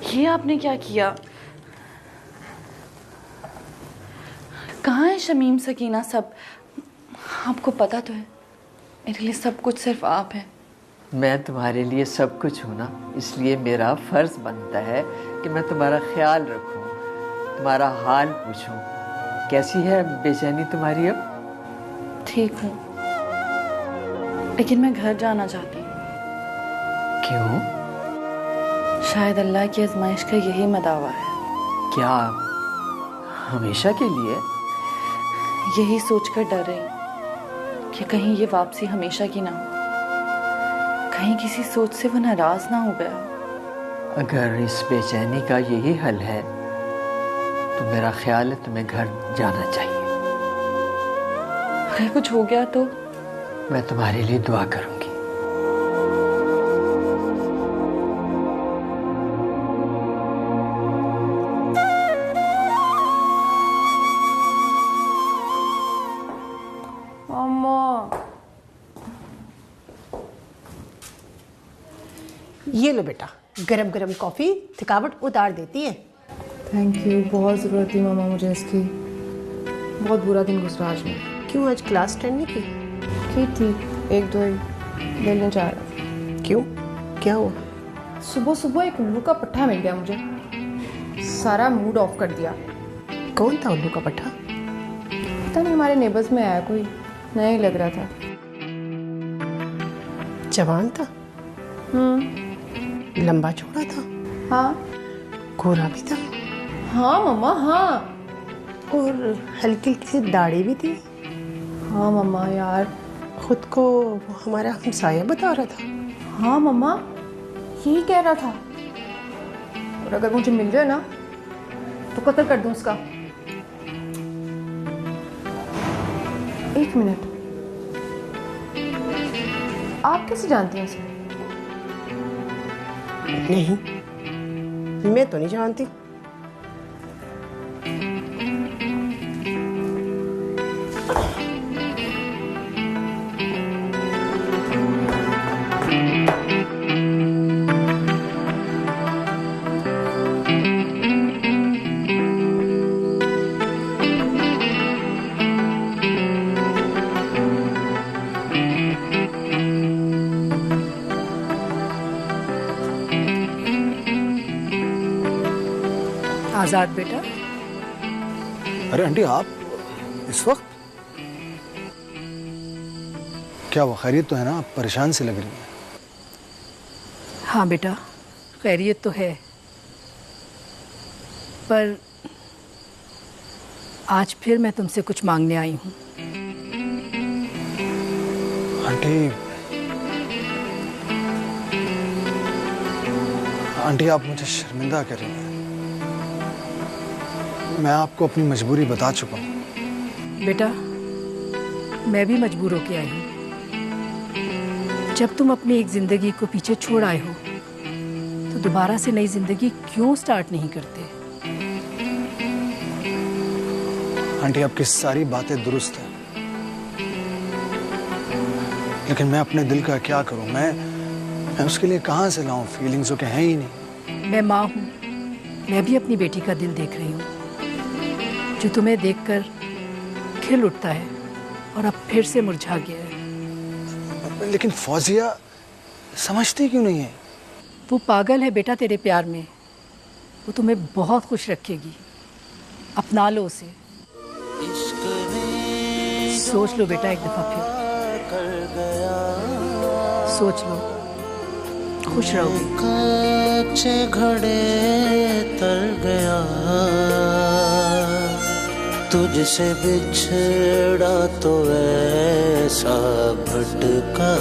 ये आपने क्या किया? कहाँ है शमीम, सकीना, सब? आपको पता तो है मेरे लिए सब कुछ सिर्फ आप हैं। मैं तुम्हारे लिए सब कुछ हूँ ना, इसलिए मेरा फर्ज बनता है कि मैं तुम्हारा ख्याल रखूँ, तुम्हारा हाल पूछूँ। कैसी है बेचैनी तुम्हारी अब? ठीक हूँ, लेकिन मैं घर जाना चाहती हूँ। क्यों? शायद अल्लाह की आजमाइश का यही मदावा है। क्या हमेशा के लिए? यही सोचकर डर रही हूँ कि कहीं ये वापसी हमेशा की ना हो, कहीं किसी सोच से वो नाराज ना हो गया। अगर इस बेचैनी का यही हल है तो मेरा ख्याल है तुम्हें घर जाना चाहिए। अगर कुछ हो गया तो? मैं तुम्हारे लिए दुआ करूंगी। ये लो बेटा, गरम गरम कॉफी थकावट उतार देती है। थैंक यू, बहुत ज़रूरत थी मामा मुझे इसकी। बहुत बुरा दिन गुजरा आज में। क्यों, आज क्लास अटेंड नहीं की? थी एक दो दिल नहीं चाह रहा। क्यों, क्या हुआ? सुबह सुबह एक उल्लू का पट्टा मिल गया मुझे, सारा मूड ऑफ कर दिया। कौन था उल्लू का पट्टा? पता नहीं, हमारे नेबर्स में आया, कोई नया ही लग रहा था। जवान था? लंबा चौड़ा था? हाँ। गोरा भी था? हाँ मम्मा, हाँ। और हल्की सी दाढ़ी भी थी? हाँ मम्मा यार। खुद को वो हमारा हमसाया बता रहा था। हाँ मम्मा, यही कह रहा था। और अगर मुझे मिल जाए ना तो कत्ल कर दूं उसका। एक मिनट, आप कैसे जानती हैं उसे? नहीं, मैं तो नहीं जानती। आजाद बेटा। अरे आंटी, आप इस वक्त? क्या वो खैरियत तो है ना? आप परेशान से लग रही हैं। हाँ बेटा, खैरियत तो है, पर आज फिर मैं तुमसे कुछ मांगने आई हूँ। आंटी, आप मुझे शर्मिंदा कर रही हैं। मैं आपको अपनी मजबूरी बता चुका हूँ। बेटा, मैं भी मजबूर होके आई हूँ। जब तुम अपनी एक जिंदगी को पीछे छोड़ आए हो तो दोबारा से नई जिंदगी क्यों स्टार्ट नहीं करते? आंटी, आपकी सारी बातें दुरुस्त हैं, लेकिन मैं अपने दिल का क्या करूं? मैं उसके लिए कहां से लाऊं? फीलिंग्स के हैं ही नहीं। मैं माँ हूँ, मैं भी अपनी बेटी का दिल देख रही हूँ, जो तुम्हें देखकर खिल उठता है और अब फिर से मुरझा गया है। लेकिन फौजिया समझती क्यों नहीं है? वो पागल है बेटा तेरे प्यार में, वो तुम्हें बहुत खुश रखेगी, अपना लो उसे। सोच लो बेटा एक दफा फिर, सोच लो, खुश रहोगे। कच्चे घड़े तर गया, तुझसे बिछड़ा तो ऐसा भटका,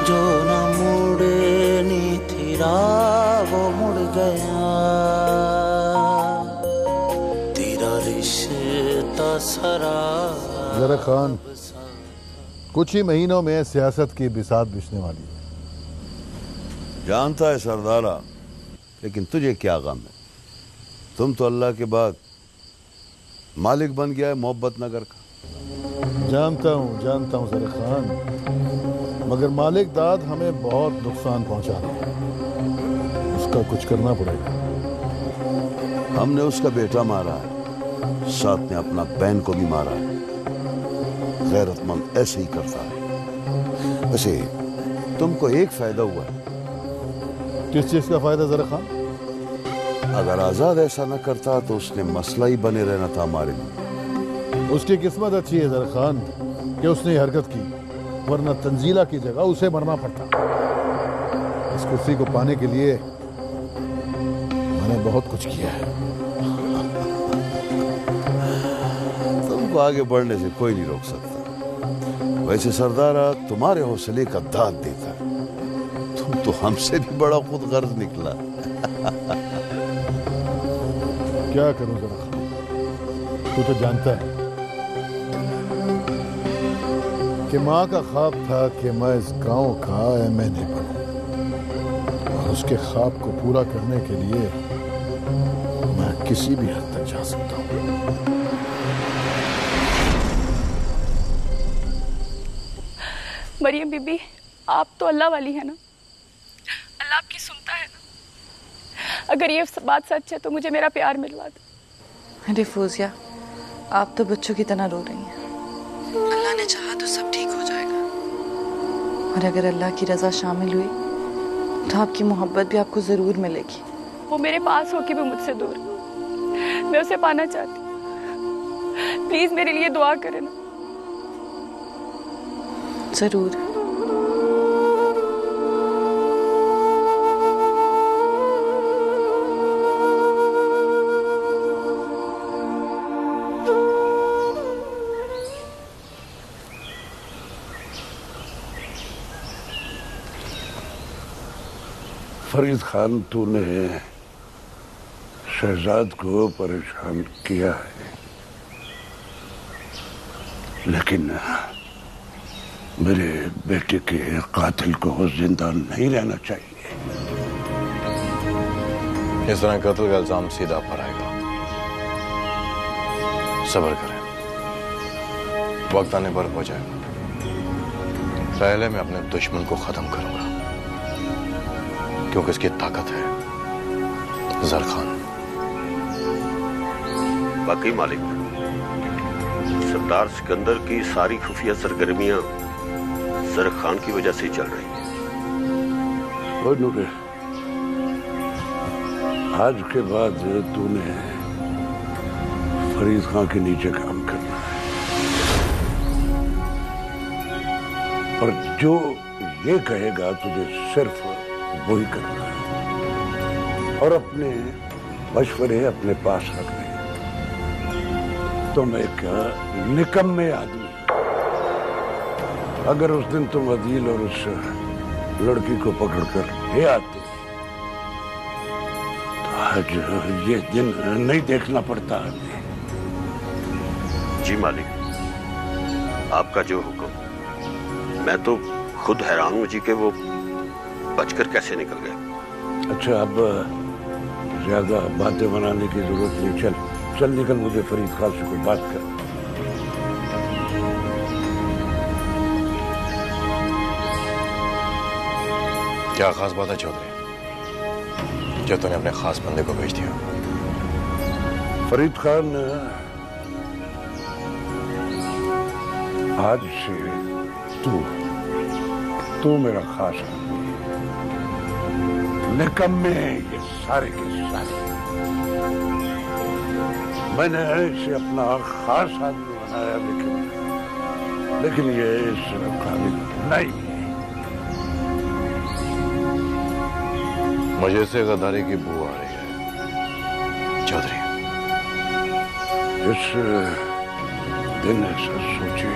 जो न मुड़नी थी राह वो मुड़ गया, तेरा रिश्ता सरा। जरा खान, कुछ ही महीनों में सियासत की बिसात बिछने वाली है। जानता है सरदारा, लेकिन तुझे क्या गम है? तुम तो अल्लाह के बाद मालिक बन गया है मोहब्बत नगर का। जानता हूँ जरा खान, मगर मालिक दाद हमें बहुत नुकसान पहुंचा रहा है। उसका कुछ करना पड़ेगा। हमने उसका बेटा मारा है, साथ में अपना बहन को भी मारा है। गैरतमंद ऐसे ही करता है। वैसे तुमको एक फायदा हुआ है। किस चीज का फायदा जरा खान? अगर आजाद ऐसा न करता तो उसने मसला ही बने रहना था हमारे लिए। उसकी किस्मत अच्छी है जरा खान कि उसने हरकत की, वरना तंजीला की जगह उसे मरना पड़ता। इस कुर्सी को पाने के लिए मैंने बहुत कुछ किया है। तुमको आगे बढ़ने से कोई नहीं रोक सकता। वैसे सरदारा तुम्हारे हौसले का दाद देता है। तुम तो हमसे भी बड़ा खुद गर्ज निकला। क्या करूं जरा खान, तू तो जानता है कि माँ का ख्वाब था कि मैं इस गांव का MNA बनूं, और उसके ख्वाब को पूरा करने के लिए मैं किसी भी हद तक जा सकता हूं। मरियम बीबी, आप तो अल्लाह वाली है ना? अल्लाह आपकी सुनता है ना? अगर ये बात सच है तो मुझे मेरा प्यार मिलवा दो। अरे फौजिया, आप तो बच्चों की तरह रो रही हैं। अल्लाह ने चाहा तो सब ठीक हो जाएगा। और अगर अल्लाह की रजा शामिल हुई तो आपकी मोहब्बत भी आपको जरूर मिलेगी। वो मेरे पास होके भी मुझसे दूर, मैं उसे पाना चाहती हूँ। प्लीज मेरे लिए दुआ करें ना। जरूर। फरीद खान, तूने शहजाद को परेशान किया है, लेकिन मेरे बेटे के कातिल को जिंदा नहीं रहना चाहिए। इस तरह कत्ल का इल्जाम सीधा पर आएगा। सब्र करें, वक्त आने पर हो जाएगा। पहले मैं अपने दुश्मन को खत्म करूंगा, क्योंकि इसकी ताकत है जरखान। बाकी मालिक, सरदार सिकंदर की सारी खुफिया सरगर्मियां जरखान की वजह से चल रही है। नूरे, आज के बाद तूने फरीद खान के नीचे काम करना है, और जो ये कहेगा तुझे सिर्फ वही करना है, और अपने मशवरे अपने पास रखने। तुम एक निकम्मे आदमी, अगर उस दिन तुम अदील और उस लड़की को पकड़कर ले आते तो आज ये दिन नहीं देखना पड़ता। जी मालिक, आपका जो हुक्म। मैं तो खुद हैरान हूं जी कि वो बचकर कैसे निकल गए। अच्छा, अब ज्यादा बातें बनाने की जरूरत नहीं। चल चल निकल, मुझे फरीद खान से कोई बात कर। क्या खास बात है चौधरी, जो तूने अपने खास बंदे को भेज दिया? फरीद खान, आज से तू मेरा खास आदमी है। निकम्मे ये सारे के सारे, मैंने इसे अपना खास आदमी बनाया, लेकिन ये इस काबिल नहीं है। मुझे से गद्दारी की बू आ रही है चौधरी। इस दिन ऐसा सोचे,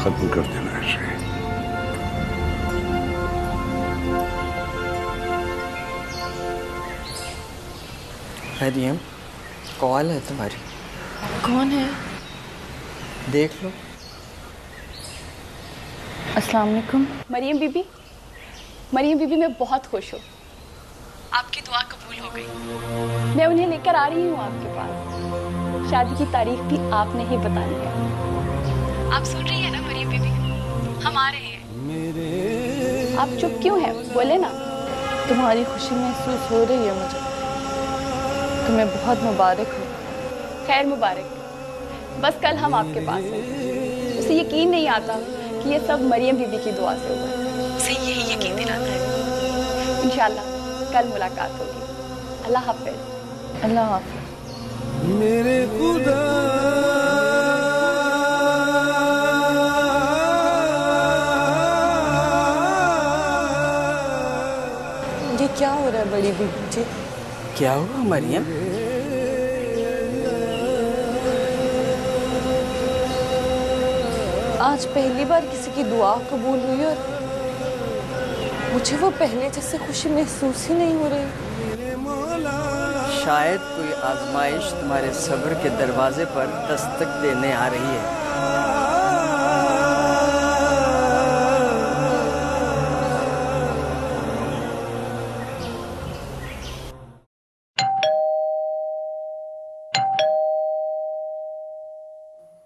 खत्म कर देना ऐसे। मरियम, कॉल है तुम्हारी। कौन है? देख लो। अस्सलाम वालेकुम। मरियम बीबी, मरियम बीबी, मैं बहुत खुश हूँ। आपकी दुआ कबूल हो गई। मैं उन्हें लेकर आ रही हूँ आपके पास। शादी की तारीख भी आपने ही बतानी है। आप सुन रही है ना मरियम बीबी? हम आ रहे हैं। आप चुप क्यों हैं? बोले ना। तुम्हारी खुशी महसूस हो रही है मुझे। तुम्हें बहुत मुबारक हो। खैर मुबारक। बस कल हम आपके पास हैं। उसे यकीन नहीं आता कि ये सब मरियम बीबी की दुआ से हुआ। उसे यही यकीन दिलाता है। इंशाल्लाह कल मुलाकात होगी। अल्लाह हाफिज। अल्लाह हाफिज। मेरे खुदा ये क्या हो रहा है बड़ी बीबी जी? क्या हुआ मरियम? आज पहली बार किसी की दुआ कबूल हुई और मुझे वो पहले जैसे खुशी महसूस ही नहीं हो रही। शायद कोई आजमाइश तुम्हारे सब्र के दरवाजे पर दस्तक देने आ रही है।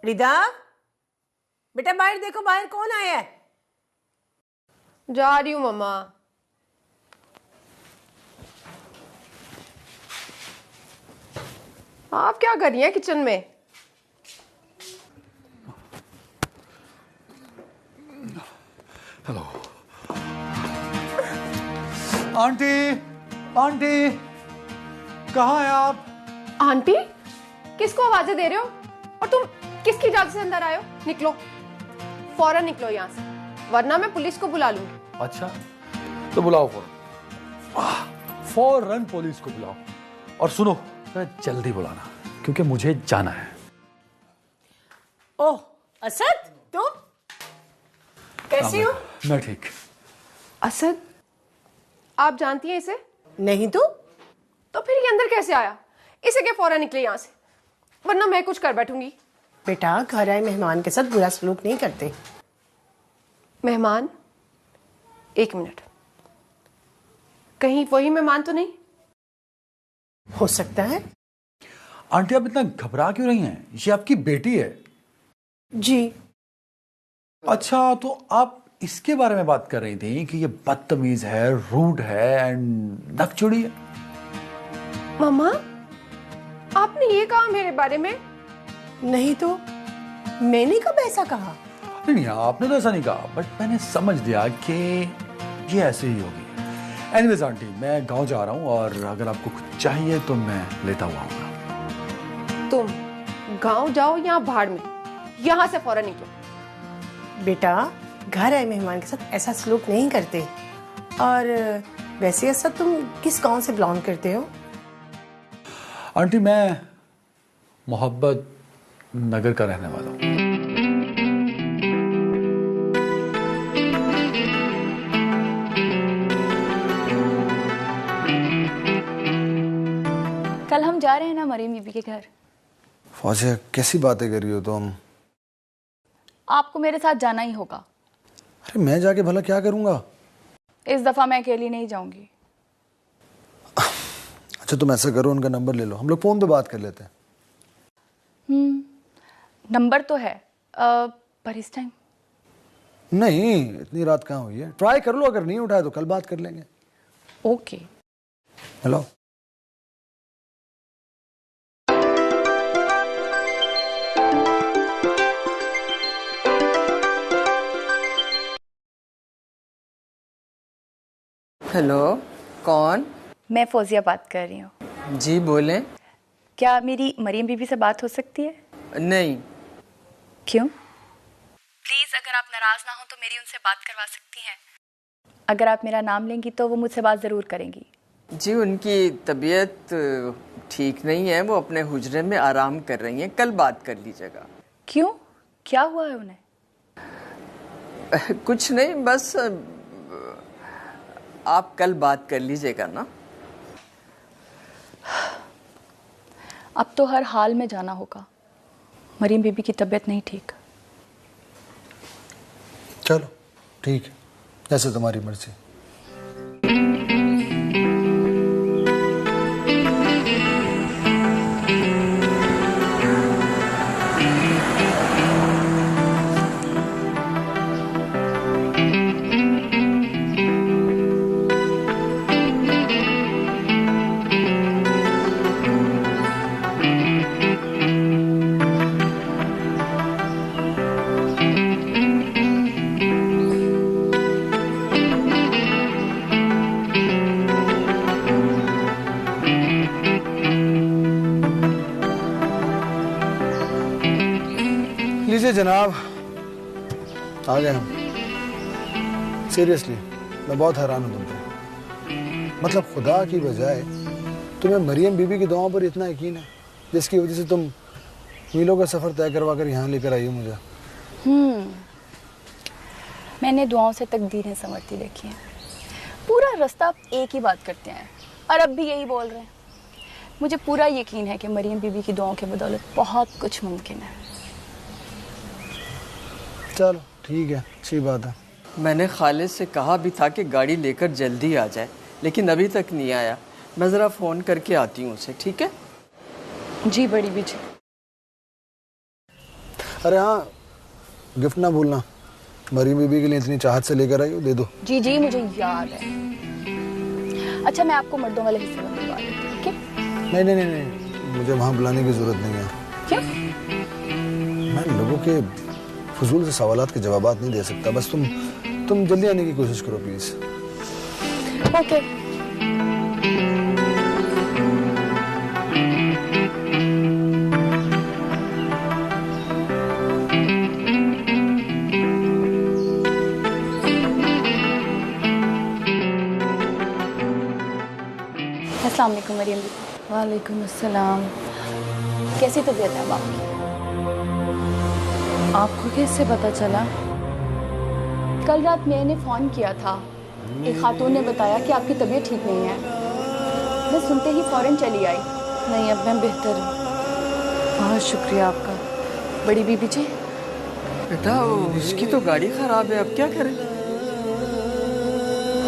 रिदा, बेटा बाहर देखो, बाहर कौन आया है? जा रही हूँ मम्मा। आप क्या कर रही हैं किचन में? हेलो आंटी, आंटी कहाँ हैं आप? आंटी? किसको आवाजें दे रहे हो? और तुम किसकी इजाजत से अंदर आए हो? निकलो, फौरन निकलो यहाँ से, वरना मैं पुलिस को बुला लूंगी। अच्छा तो बुलाओ फौरन पुलिस को बुलाओ। और सुनो, जल्दी बुलाना क्योंकि मुझे जाना है। ओह असद, तुम कैसी हो? मैं ठीक। असद, आप जानती हैं इसे? नहीं तो फिर ये अंदर कैसे आया? इसे के फौरन निकले यहाँ से, वरना मैं कुछ कर बैठूंगी। बेटा, घर आए मेहमान के साथ बुरा सलूक नहीं करते। मेहमान? एक मिनट, कहीं वही मेहमान तो नहीं? हो सकता है। आंटी आप इतना घबरा क्यों रही हैं? ये आपकी बेटी है। जी। अच्छा, तो आप इसके बारे में बात कर रही थी कि ये बदतमीज है, रूड है एंड नकचुड़ी है। मम्मा, आपने ये कहा मेरे बारे में? नहीं तो मैंने कब ऐसा कहा? नहीं, आपने तो ऐसा नहीं कहा, बट मैंने समझ लिया कि ये ऐसे ही होगी। एनीवेज आंटी, मैं गांव जा रहा हूँ और अगर आपको कुछ चाहिए तो मैं लेता हुआ आऊंगा। तुम गांव जाओ या भाड़ में, यहाँ से फौरन निकलो। बेटा, घर आए मेहमान के साथ ऐसा सलूक नहीं करते। और वैसे ऐसा तुम किस गांव से बिलोंग करते हो? आंटी, मैं मोहब्बत नगर का रहने वाला हूँ। कल हम जा रहे हैं ना मरियम बीबी के घर। फौजिया, कैसी बातें कर रही हो तुम? आपको मेरे साथ जाना ही होगा। अरे मैं जाके भला क्या करूंगा? इस दफा मैं अकेली नहीं जाऊंगी। अच्छा तुम ऐसा करो, उनका नंबर ले लो, हम लोग फोन पे बात कर लेते हैं। नंबर तो है, पर इस टाइम नहीं, इतनी रात कहाँ हुई है? ट्राई कर लो, अगर नहीं उठाए तो कल बात कर लेंगे। ओके। हेलो। हेलो, कौन? मैं फौजिया बात कर रही हूँ। जी बोलें। क्या मेरी मरियम बीबी से बात हो सकती है? नहीं। क्यों? प्लीज, अगर आप नाराज ना हो तो मेरी उनसे बात करवा सकती हैं। अगर आप मेरा नाम लेंगी तो वो मुझसे बात जरूर करेंगी। जी, उनकी तबीयत ठीक नहीं है, वो अपने हुजरे में आराम कर रही हैं, कल बात कर लीजिएगा। क्यों, क्या हुआ है उन्हें? कुछ नहीं, बस आप कल बात कर लीजिएगा ना। अब तो हर हाल में जाना होगा, मरियम बीबी की तबीयत नहीं ठीक। चलो ठीक है, जैसे तुम्हारी मर्जी। जनाब, आ गए हम। सीरियसली मैं बहुत हैरान हूँ तुम पे। मतलब खुदा की बजाय तुम्हें मरियम बीबी की दुआओं पर इतना यकीन है, जिसकी वजह से तुम मीलों का सफ़र तय करवा कर यहाँ लेकर आई हो मुझे। मैंने दुआओं से तकदीरें संवरती देखी हैं। पूरा रास्ता आप एक ही बात करते हैं और अब भी यही बोल रहे हैं। मुझे पूरा यकीन है कि मरियम बीबी की दुआओं के बदौलत बहुत कुछ मुमकिन है। चलो ठीक है, अच्छी बात है। मैंने खालिद से कहा भी था कि गाड़ी लेकर जल्दी आ जाए, लेकिन अभी तक नहीं आया। मैं ज़रा फ़ोन करके आती हूँ उसे, ठीक है? जी बड़ी बीजी। अरे हाँ, गिफ्ट ना भूलना। मरियम बीबी के लिए इतनी चाहत से लेकर आई हो, दे दो। जी जी मुझे याद है। अच्छा मैं आपको मर्दों वाले हिस्से में बुलवा देती हूँ, ठीक है? नहीं नहीं नहीं नहीं, मुझे वहाँ बुलाने की जरूरत नहीं है। क्यों? मैं लोगों के फजूल से सवालात के जवाबात नहीं दे सकता। बस तुम जल्दी आने की कोशिश करो प्लीज। ओके। अस्सलाम वालेकुम मरियम जी। वालेकुम अस्सलाम। कैसी तबीयत है अब आपकी? आपको कैसे पता चला? कल रात मैंने फ़ोन किया था, एक खातून ने बताया कि आपकी तबीयत ठीक नहीं है। मैं सुनते ही फ़ौरन चली आई। नहीं अब मैं बेहतर हूँ, बहुत शुक्रिया आपका। बड़ी बीबी जी। बेटा उसकी तो गाड़ी ख़राब है, अब क्या करें?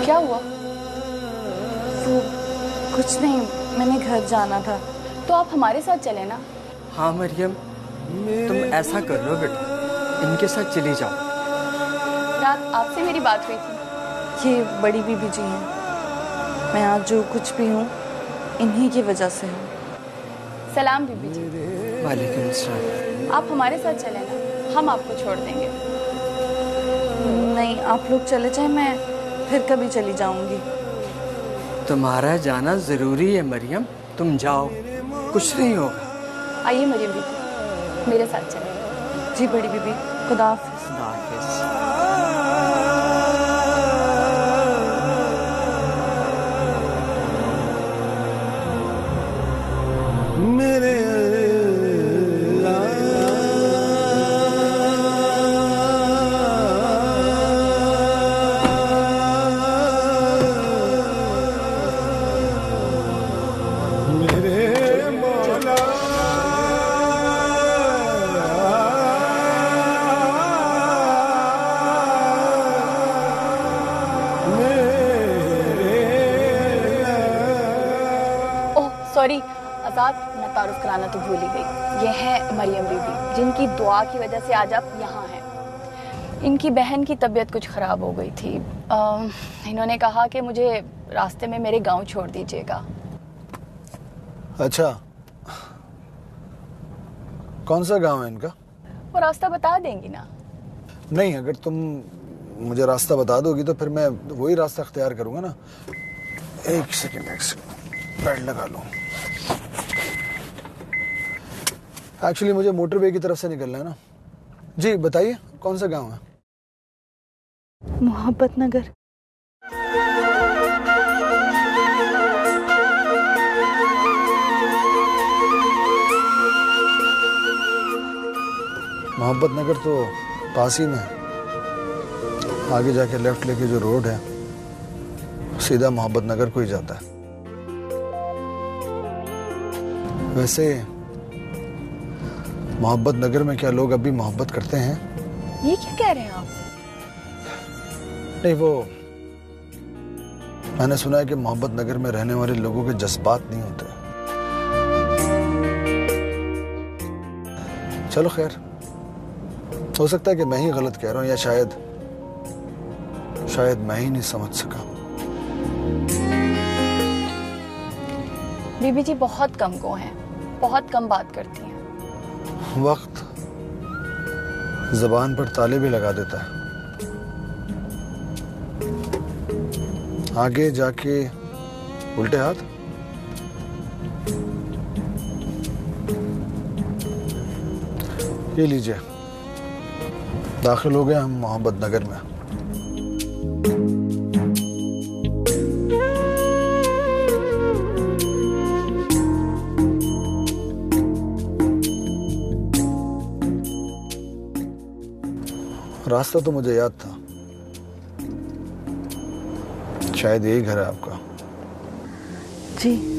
क्या हुआ? वो कुछ नहीं, मैंने घर जाना था। तो आप हमारे साथ चले ना। हाँ मरियम, तुम ऐसा कर लो बेटा, इनके साथ चली जाओ। रात आपसे मेरी बात हुई थी। ये बड़ी बीबी जी हैं। मैं आज जो कुछ भी हूँ इन्हीं की वजह से हूँ। सलाम बीबी जी। वालेकुम सलाम। आप हमारे साथ चले ना, हम आपको छोड़ देंगे। नहीं आप लोग चले जाएं, मैं फिर कभी चली जाऊंगी। तुम्हारा जाना ज़रूरी है मरियम, तुम जाओ, कुछ नहीं होगा। आइए मरियम बीबी, मेरे साथ चलें। जी बड़ी बीबी, खुदा हाफिज़। खुदा हाफिज़। मेरे सॉरी आज़ाद, मैं तारुफ कराना तो भूल ही गई। ये है मरियम बीबी, जिनकी दुआ की वजह से आज आप यहाँ हैं। इनकी बहन की तबीयत कुछ ख़राब हो गई थी। इन्होंने कहा कि मुझे रास्ते में मेरे गांव छोड़ दीजिएगा। अच्छा, कौन सा गांव है इनका? वो रास्ता बता देंगी ना? नहीं, अगर तुम मुझे रास्ता बता दोगी तो फिर मैं वही रास्ता अख्तियार करूंगा ना। एक सेकंड पैड लगा लूं। एक्चुअली मुझे मोटरवे की तरफ से निकलना है ना। जी बताइए, कौन सा गांव है? मोहब्बत नगर। मोहब्बत नगर तो पास ही में है। आगे जाके लेफ्ट लेके जो रोड है सीधा मोहब्बत नगर को ही जाता है। वैसे मोहब्बत नगर में क्या लोग अभी मोहब्बत करते हैं? ये क्या कह रहे हैं आप? नहीं, वो मैंने सुना है कि मोहब्बत नगर में रहने वाले लोगों के जज्बात नहीं होते। चलो खैर, हो सकता है कि मैं ही गलत कह रहा हूं, या शायद मैं ही नहीं समझ सका। बीबी जी बहुत कम गो हैं, बहुत कम बात करती हैं। वक्त ज़बान पर ताले भी लगा देता है। आगे जाके उल्टे हाथ। ये लीजिए, दाखिल हो गए हम मोहब्बत नगर में। रास्ता तो मुझे याद था, शायद यही घर है आपका। जी।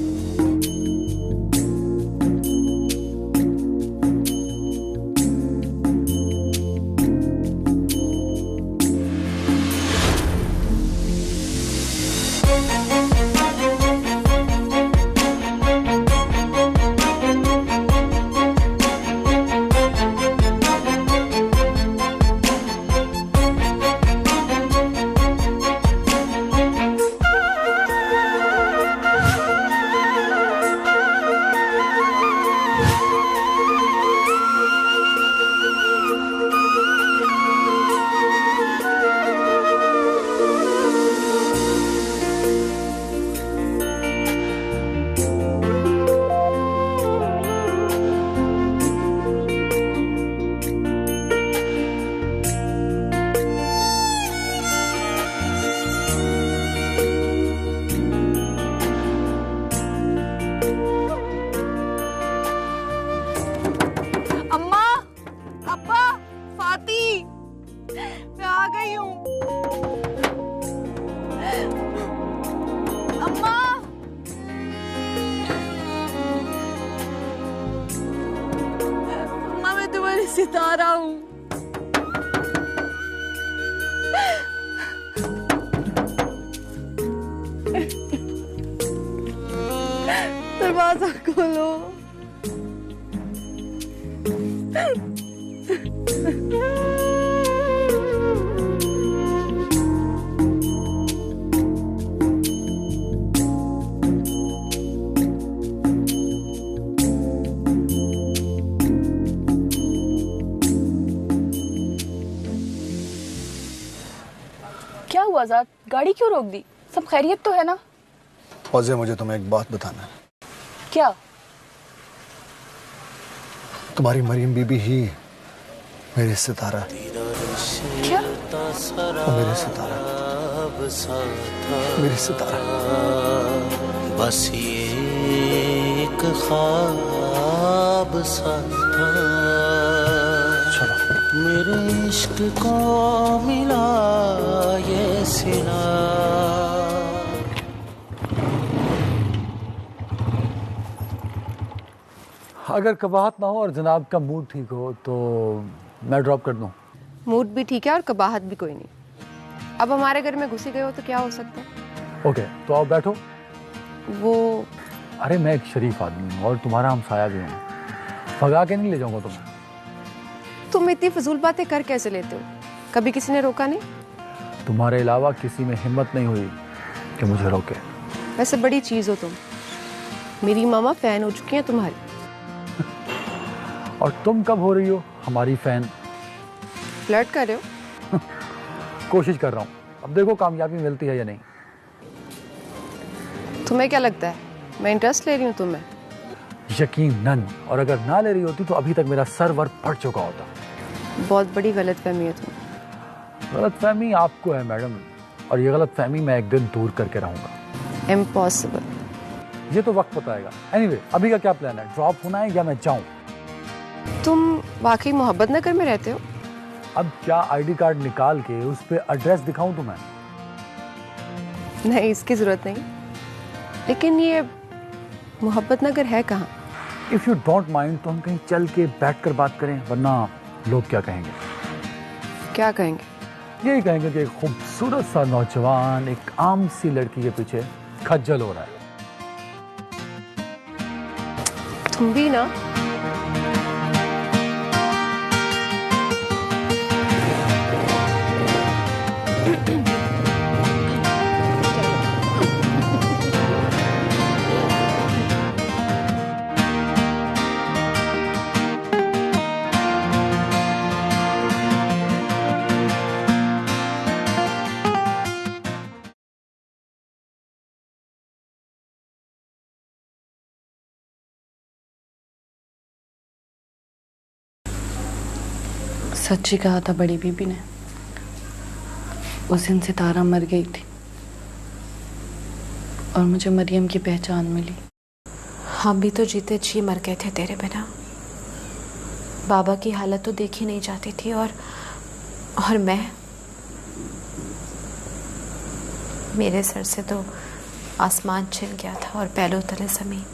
सितारा हूँ। दरवाजा खोलो। क्या हुआ आजाद, गाड़ी क्यों रोक दी? सब खैरियत तो है ना? फौजिया, मुझे तुम्हें एक बात बताना है। क्या? तुम्हारी मरियम बीबी ही मेरी सितारा। क्या? वो मेरी सितारा, मेरी सितारा। बस ये एक ख्वाब सा था, मेरे इश्क को मिला ये सिला। अगर कबाहत ना हो और जनाब का मूड ठीक हो तो मैं ड्रॉप कर दूं। मूड भी ठीक है और कबाहत भी कोई नहीं। अब हमारे घर में घुसी गए हो तो क्या हो सकता है? ओके, तो आप बैठो। वो अरे मैं एक शरीफ आदमी हूँ और तुम्हारा हमसाया भी हूँ, भगा के नहीं ले जाऊंगा तुम्हें। तुम इतनी फजूल बातें कर कैसे लेते हो? कभी किसी ने रोका नहीं? तुम्हारे अलावा किसी में हिम्मत नहीं हुई कि मुझे रोके। वैसे बड़ी चीज हो तुम। मेरी मामा फैन हो चुकी हैं तुम्हारी। और तुम कब हो रही हो हमारी फैन? फ्लर्ट कर रहे हो? कोशिश कर रहा हूँ, अब देखो कामयाबी मिलती है या नहीं। तुम्हें क्या लगता है मैं इंटरेस्ट ले रही हूँ तुम्हें? यकीनन, और अगर ना ले रही होती तो अभी तक मेरा सर वर फट चुका होता। बहुत बड़ी गलतफहमी है तुम। गलतफहमी आपको है मैडम, और ये गलतफहमी मैं एक दिन दूर करके रहूंगा। इम्पॉसिबल। ये तो वक्त बताएगा। एनीवे, अभी का क्या प्लान है? ड्रॉप होना है या मैं जाऊं? तुम वाकई मोहब्बत नगर में रहते हो? अब क्या आईडी कार्ड निकाल के उस पे एड्रेस दिखाऊं तुम्हें? नहीं, इसकी जरूरत नहीं। लेकिन ये मोहब्बत नगर है कहाँ? इफ यू डोंट माइंड तो हम कहीं चल के बैठ कर बात करें, वरना लोग क्या कहेंगे? क्या कहेंगे? यही कहेंगे कि एक खूबसूरत सा नौजवान एक आम सी लड़की के पीछे खज्जल हो रहा है। तुम भी ना। सच्ची कहा था बड़ी बीबी ने, उस दिन सितारा मर गई थी और मुझे मरियम की पहचान मिली। हम भी तो जीते जी मर गए थे तेरे बिना। बाबा की हालत तो देखी नहीं जाती थी और मैं, मेरे सर से तो आसमान छिन गया था और पैरों तले जमीन।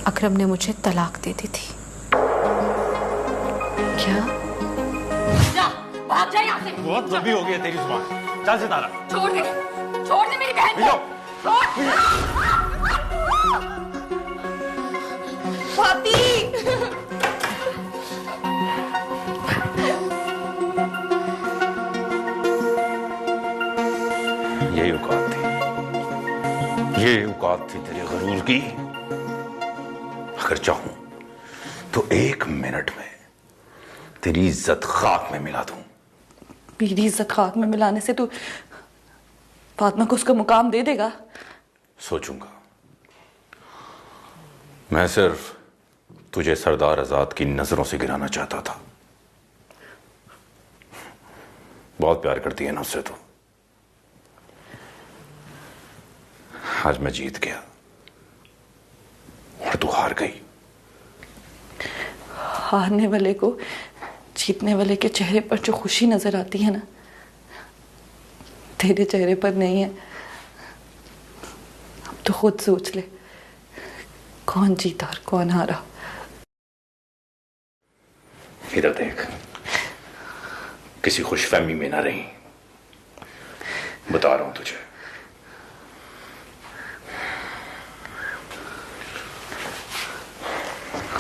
अकरम ने मुझे तलाक दे दी थी। क्या? जा, भाग जा यहाँ से। बहुत लंबी हो गई है तेरी जुबान। चल सितारा। छोड़ दे मेरी बहन को। छोड़। भाभी। यही औकात थी, ये औकात थी तेरे गरूर की। अगर चाहूं तो 1 मिनट में तेरी इज्जत खाक में मिला दूं। मेरी इज्जत खाक में मिलाने से तू फातिमा को उसका मुकाम दे देगा? सोचूंगा। मैं सिर्फ तुझे सरदार आजाद की नजरों से गिराना चाहता था। बहुत प्यार करती है ना उससे तो। आज मैं जीत गया और तू हार गई। हारने वाले को जीतने वाले के चेहरे पर जो खुशी नजर आती है ना, तेरे चेहरे पर नहीं है। अब तो खुद सोच ले, कौन जीता और कौन हारा। इधर देख, किसी खुशफहमी में ना रही, बता रहा हूं तुझे।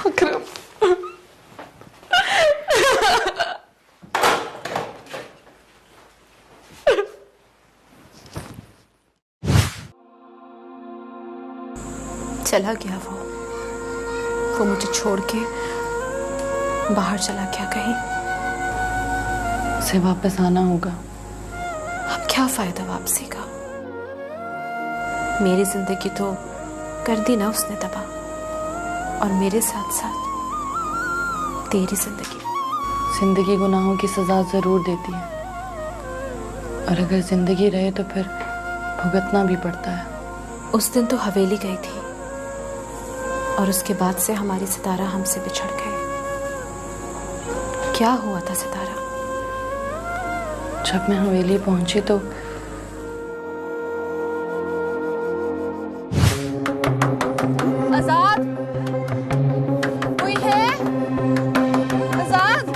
अकरम, चला गया वो मुझे छोड़ के बाहर चला गया कहीं। उसे वापस आना होगा। अब क्या फायदा वापसी का? मेरी जिंदगी तो कर दी ना उसने तबाह, और मेरे साथ साथ तेरी जिंदगी गुनाहों की सजा जरूर देती है, और अगर जिंदगी रहे तो फिर भुगतना भी पड़ता है। उस दिन तो हवेली गई थी और उसके बाद से हमारी सितारा हमसे बिछड़ गए। क्या हुआ था सितारा? जब मैं हवेली पहुंची तो आजाद, कोई है? आजाद।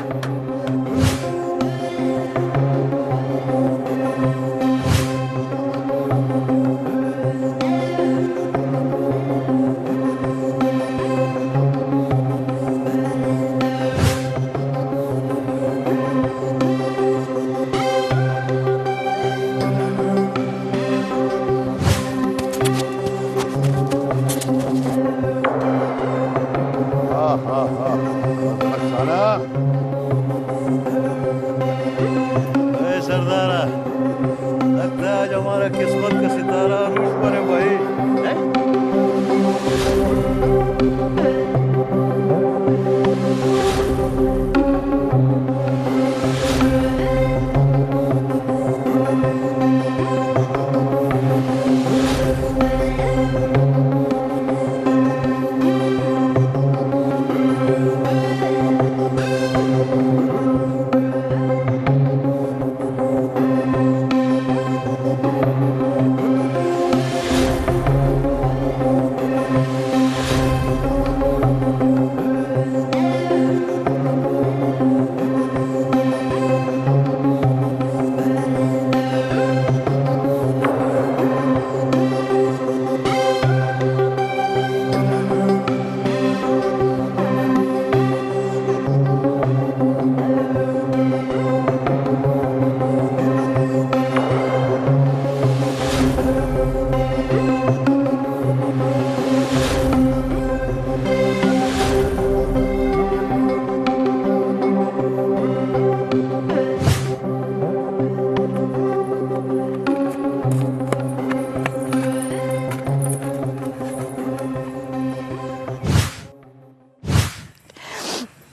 सरदारा, लगता है आज हमारा किस्मत का सितारा रूप बने भाई।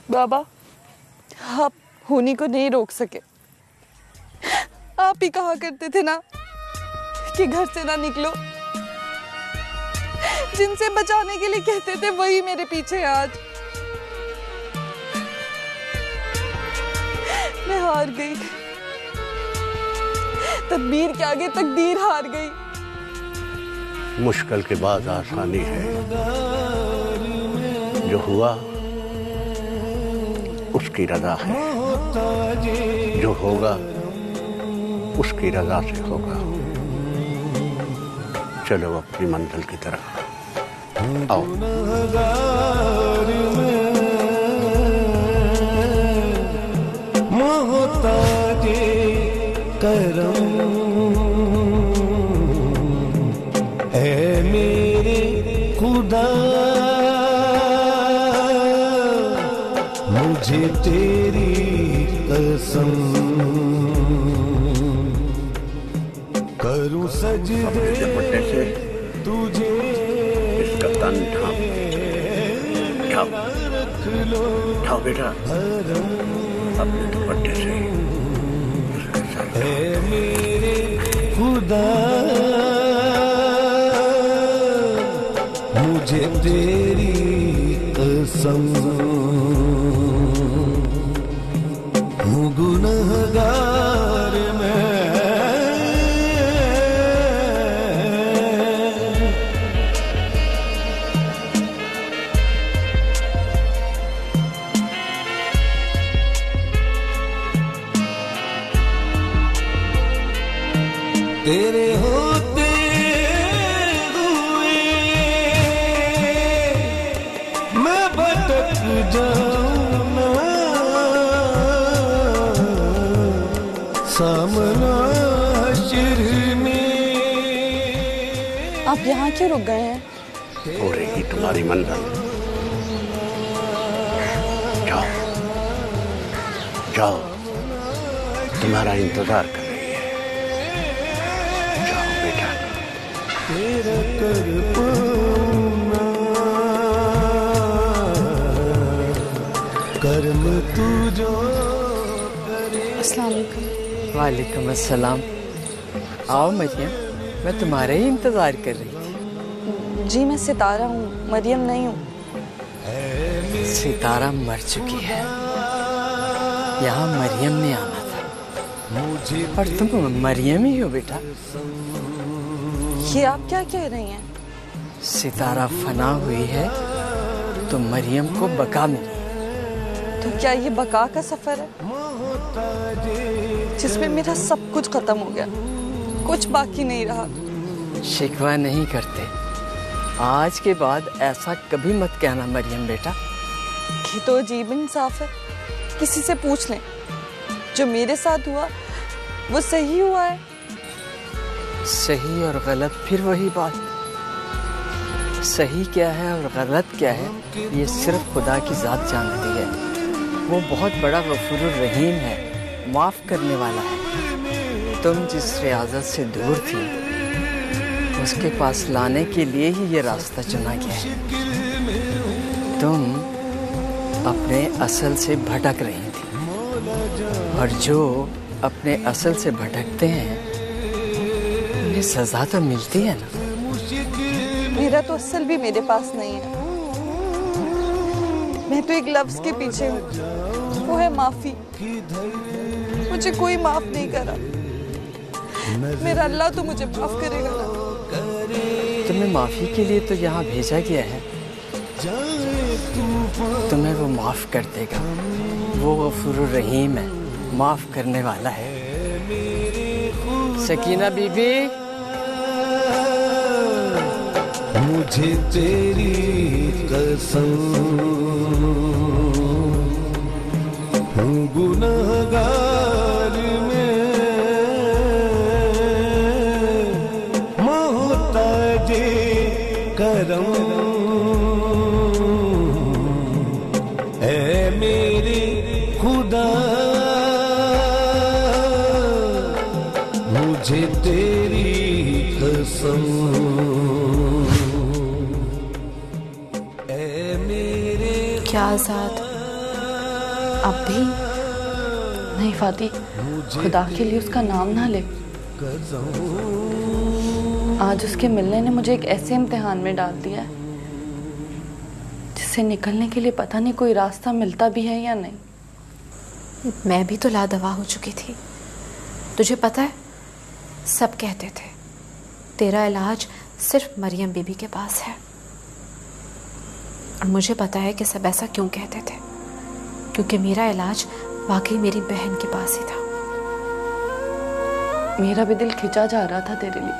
बाबा, आप होने को नहीं रोक सके। आप ही कहा करते थे ना कि घर से ना निकलो। जिनसे बचाने के लिए कहते थे वही मेरे पीछे है आज। मैं हार गई। तदबीर के आगे तकदीर हार गई। मुश्किल के बाद आसानी है। जो हुआ उसकी रजा है, जो होगा उसकी रजा से होगा। चलो अपनी मंजिल की तरफ आओ। मोहताजे करम है मेरे खुदा, मुझे तेरी कसम करूं सजदे तुझे, इसका तन ढांप ढाओ बेटा अपने दुपट्टे से। है मेरे खुदा, मुझे तेरी कसम हूँ गुनहगार मैं। तेरे होते हुए मैं भटक जाऊं ना, सामना हश्र में। आप यहाँ क्यों रुक गए हैं? हो रही तुम्हारी मंजिल। जाओ जाओ, तुम्हारा इंतजार कर रही है। जाओ बेटा। तेरा कर पाऊंगा कर्म तू जो करे। अस्सलाम वालेकुम। वालेकुम अस्सलाम। आओ मरियम, मैं तुम्हारा ही इंतजार कर रही थी। जी मैं सितारा हूँ, मरियम नहीं हूँ। सितारा मर चुकी है। यहाँ मरियम ने आना था और तुम मरियम ही हो बेटा। ये आप क्या कह रही हैं? सितारा फना हुई है तो मरियम को बका मिली। तो क्या ये बका का सफर है जिसमें मेरा सब कुछ खत्म हो गया, कुछ बाकी नहीं रहा? शिकवा नहीं करते। आज के बाद ऐसा कभी मत कहना मरियम बेटा। ये तो अजीब इंसाफ है। किसी से पूछ लें, जो मेरे साथ हुआ वो सही हुआ है। सही और गलत फिर वही बात। सही क्या है और गलत क्या है ये सिर्फ खुदा की जात जानती है। वो बहुत बड़ा गफूरुर रहीम है, माफ करने वाला है। तुम जिस रियाजत से दूर थी उसके पास लाने के लिए ही ये रास्ता चुना गया है। तुम अपने असल से भटक रही थी और जो अपने असल से भटकते हैं उन्हें सजा तो मिलती है ना। मेरा तो असल भी मेरे पास नहीं है। मैं तो एक लफ्ज के पीछे हूँ, वो है माफी। मुझे कोई माफ नहीं करा। मेरा अल्लाह तो मुझे माफ करेगा ना। तुम्हें माफी के लिए तो यहाँ भेजा गया है। तुम्हें वो माफ कर देगा। वो गफूरुर रहीम है, माफ करने वाला है। सकीना बीबी, मुझे तेरी कसम हूँ गुनहगार मैं, मोहताजे करम है मेरे खुदा, मुझे तेरी कसम क्या आजाद अब भी नहीं फाती, खुदा के लिए उसका नाम ना ले। आज उसके मिलने ने मुझे एक ऐसे इम्तिहान में डाल दिया है जिससे निकलने के लिए पता नहीं कोई रास्ता मिलता भी है या नहीं। मैं भी तो लादवा हो चुकी थी। तुझे पता है, सब कहते थे तेरा इलाज सिर्फ मरियम बीबी के पास है, और मुझे पता है कि सब ऐसा क्यों कहते थे, क्योंकि मेरा इलाज वाकई मेरी बहन के पास ही था। मेरा भी दिल खिंचा जा रहा था तेरे लिए,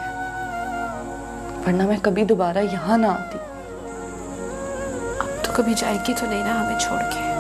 वरना मैं कभी दोबारा यहाँ ना आती। अब तो कभी जाएगी तो नहीं ना हमें छोड़ के?